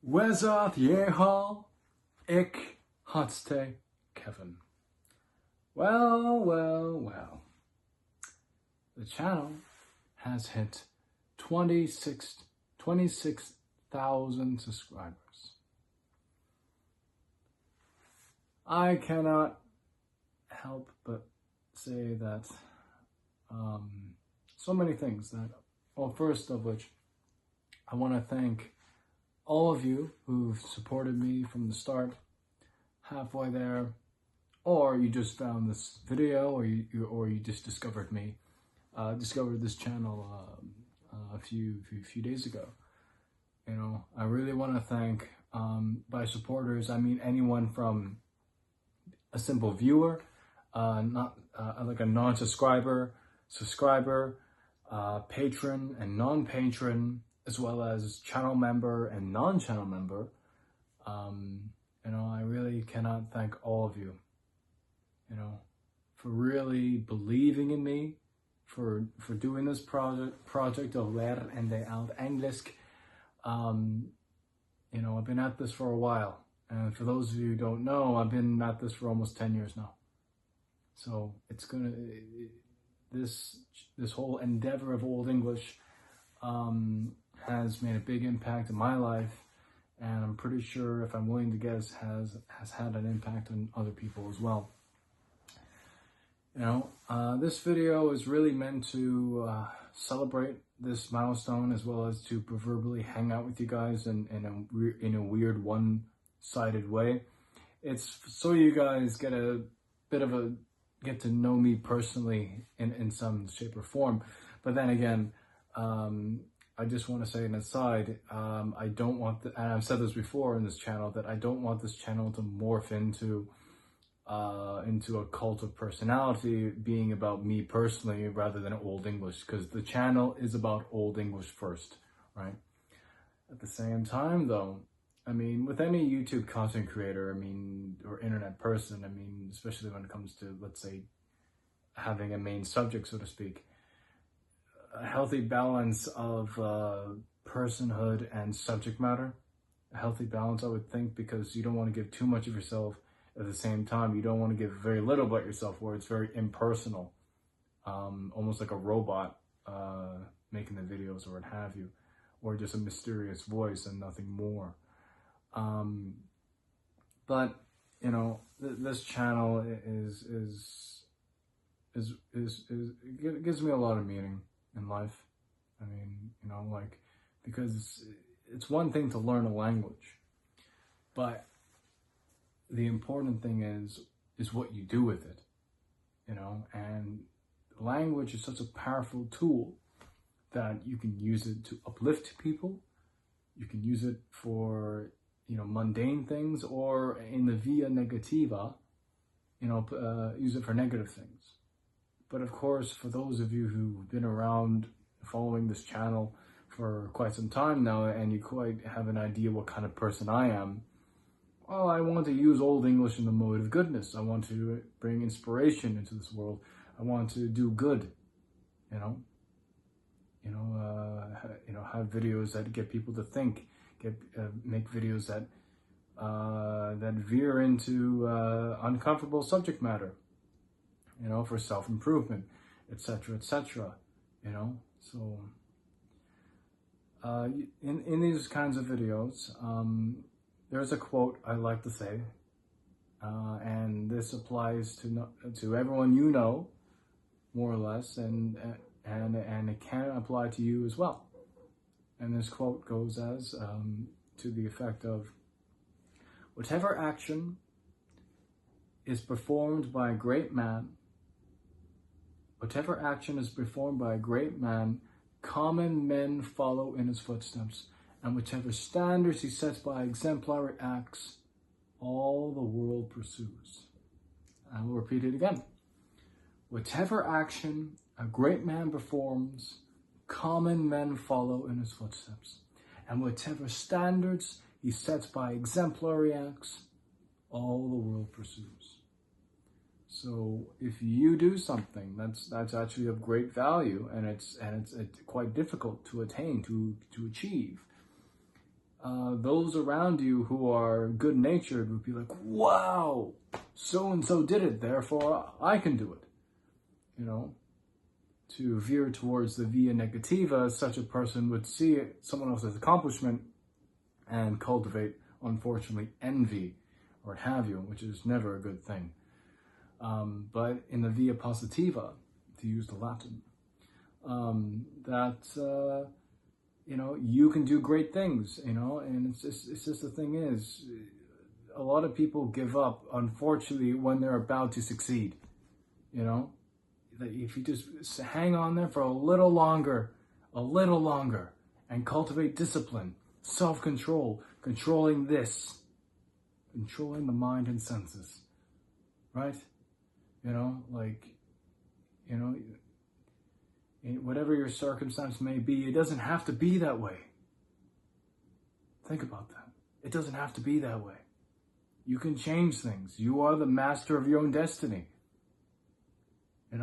Wezath Yeha Ik Hatste Kevin. Well. The channel has hit 26,000 subscribers. I cannot help but say that so many things that, well, first of which, I want to thank all of you who've supported me from the start, halfway there, or you just found this video, or you just discovered me, discovered this channel a few days ago. You know, I really want to thank, by supporters, I mean anyone from a simple viewer, not like a non-subscriber, subscriber, patron and non-patron, as well as channel member and non-channel member. You know, I really cannot thank all of you, you know, for really believing in me, for doing this project of Leer en de Eald Englisc. You know, I've been at this for a while, and for those of you who don't know, I've been at this for almost 10 years now. So it's gonna, this whole endeavor of Old English has made a big impact in my life, and I'm pretty sure, if I'm willing to guess, has had an impact on other people as well. You know, this video is really meant to celebrate this milestone, as well as to proverbially hang out with you guys in a weird one-sided way. It's so you guys get a bit of a get to know me personally in some shape or form. But then again, I just want to say an aside, I don't want, and I've said this before in this channel, that I don't want this channel to morph into a cult of personality being about me personally rather than Old English, because the channel is about Old English first, right? At the same time though, I mean, with any YouTube content creator, I mean, or internet person, I mean, especially when it comes to, let's say, having a main subject, so to speak, a healthy balance of personhood and subject matter, a healthy balance, I would think, because you don't want to give too much of yourself. At the same time, you don't want to give very little about yourself, where it's very impersonal, almost like a robot making the videos or what have you, or just a mysterious voice and nothing more. But you know, this channel it gives me a lot of meaning in life. I mean, you know, like, because it's one thing to learn a language, but the important thing is what you do with it, you know. And language is such a powerful tool that you can use it to uplift people. You can use it for, you know, mundane things, or in the via negativa, you know, use it for negative things. But of course, for those of you who've been around following this channel for quite some time now, and you quite have an idea what kind of person I am, well, I want to use Old English in the mode of goodness. I want to bring inspiration into this world. I want to do good, you know, have videos that get people to think, make videos that that veer into uncomfortable subject matter, you know, for self-improvement, etc., etc., you know. So in these kinds of videos, there's a quote I like to say, and this applies to everyone you know, more or less, and it can apply to you as well. And this quote goes as to the effect of, whatever action is performed by a great man, common men follow in his footsteps, and whichever standards he sets by exemplary acts, all the world pursues. I will repeat it again. Whatever action a great man performs, common men follow in his footsteps, and whatever standards he sets by exemplary acts, all the world pursues. So if you do something that's actually of great value, and it's quite difficult to attain, to achieve, those around you who are good-natured would be like, wow, so-and-so did it, therefore I can do it. You know, to veer towards the via negativa, such a person would see someone else's accomplishment and cultivate, unfortunately, envy or what have you, which is never a good thing. But in the via positiva, to use the Latin, you know, you can do great things, you know, and it's just the thing is, a lot of people give up, unfortunately, when they're about to succeed, you know. That if you just hang on there for a little longer, and cultivate discipline, self-control, controlling this, controlling the mind and senses, right? You know, like, you know, whatever your circumstance may be, it doesn't have to be that way. Think about that. It doesn't have to be that way. You can change things. You are the master of your own destiny. You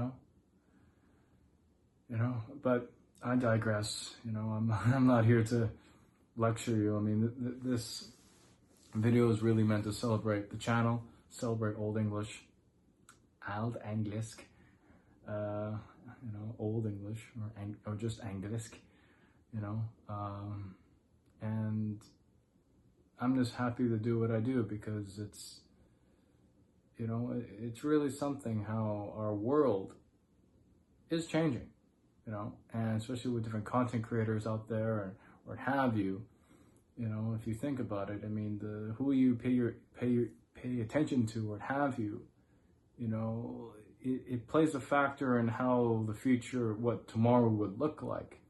know, but I digress. You know, I'm not here to lecture you. I mean, this video is really meant to celebrate the channel, celebrate Old English, Eald, Englisc, you know, Old English or just Englisc, you know, and I'm just happy to do what I do because it's, you know, it's really something how our world is changing, you know, and especially with different content creators out there or what have you. You know, if you think about it, I mean, who you pay attention to, what have you, you know, it plays a factor in how the future, what tomorrow would look like.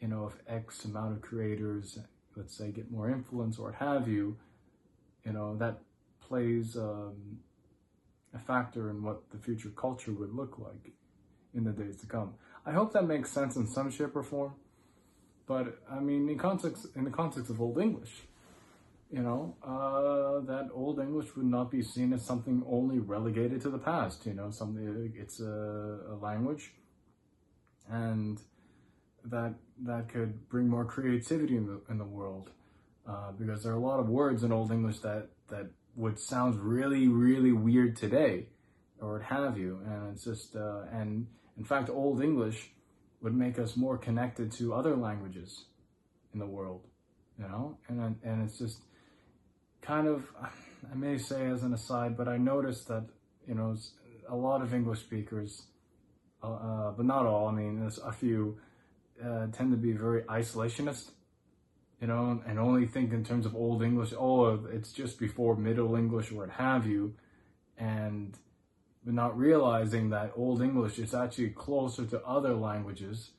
You know, if X amount of creators, let's say, get more influence or what have you, you know, that plays a factor in what the future culture would look like in the days to come. I hope that makes sense in some shape or form. But I mean, in the context of Old English, you know, that Old English would not be seen as something only relegated to the past. You know, it's a language, and that could bring more creativity in the world, because there are a lot of words in Old English that would sound really, really weird today, or what have you. And it's just and in fact, Old English would make us more connected to other languages in the world, you know? And it's just kind of, I may say as an aside, but I noticed that, you know, a lot of English speakers, but not all, I mean, there's a few, tend to be very isolationist, you know, and only think in terms of Old English, oh, it's just before Middle English or what have you, and but not realizing that Old English is actually closer to other languages,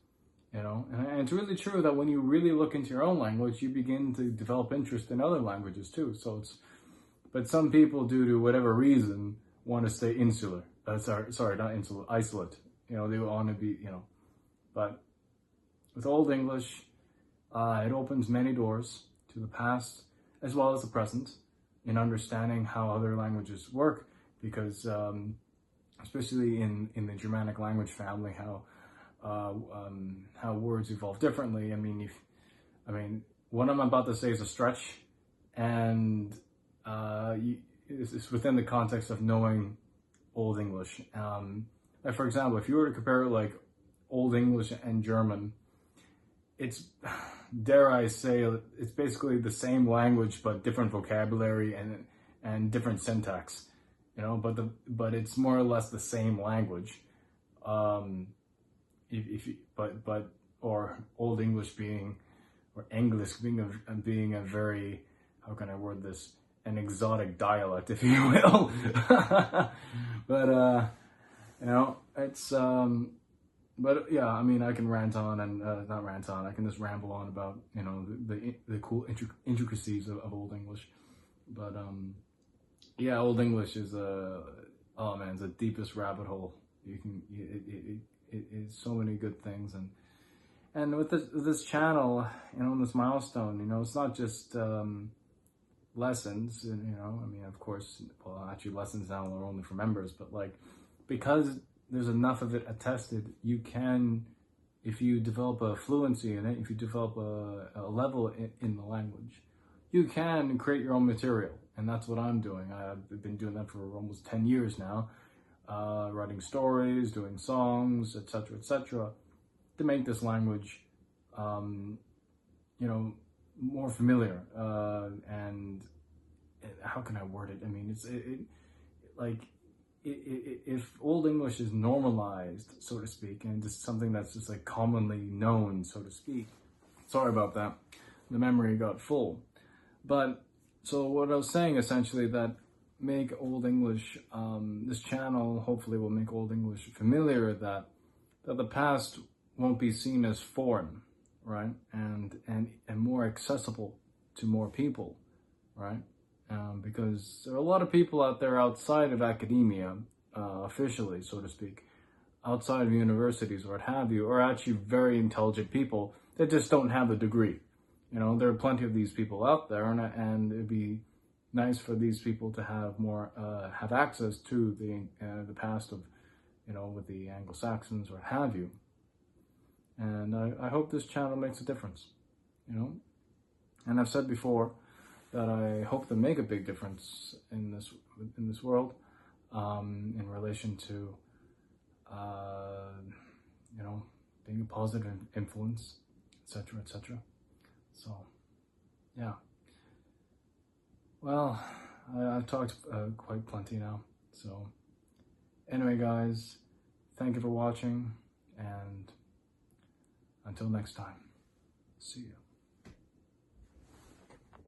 you know. And it's really true that when you really look into your own language, you begin to develop interest in other languages too. So but some people, due to whatever reason, want to stay insular. Sorry, not insular, isolate. You know, they want to be, you know. But with Old English, it opens many doors to the past as well as the present in understanding how other languages work, because especially in the Germanic language family, how words evolve differently. I mean, what I'm about to say is a stretch, and it's within the context of knowing Old English. Like for example, if you were to compare like Old English and German, it's, dare I say, it's basically the same language but different vocabulary and different syntax. You know, but it's more or less the same language. Or Old English being, or Englisc being a very, how can I word this, an exotic dialect, if you will. But you know, it's but yeah, I mean, I can rant on and not rant on. I can just ramble on about, you know, the cool intricacies of Old English, but yeah, Old English is oh man, it's the deepest rabbit hole. It's so many good things, and with this channel, you know, this milestone, you know, it's not just lessons, and, you know, I mean, of course, well, actually lessons now are only for members, but like, because there's enough of it attested, you can, if you develop a fluency in it, if you develop a level in the language, you can create your own material. And that's what I'm doing. I've been doing that for almost 10 years now, writing stories, doing songs, etc., to make this language, you know, more familiar. And how can I word it? I mean, if Old English is normalized, so to speak, and just something that's just like commonly known, so to speak. Sorry about that. The memory got full. But so what I was saying essentially, that make Old English, this channel hopefully will make Old English familiar, that the past won't be seen as foreign, right? And more accessible to more people, right? Because there are a lot of people out there outside of academia, officially, so to speak, outside of universities or what have you, are actually very intelligent people that just don't have a degree. You know, there are plenty of these people out there, and it'd be nice for these people to have more, have access to the past of, you know, with the Anglo-Saxons or what have you. And I hope this channel makes a difference, you know. And I've said before that I hope to make a big difference in this world, in relation to, you know, being a positive influence, etc. So, yeah. Well, I've talked quite plenty now. So, anyway, guys, thank you for watching, and until next time, see you.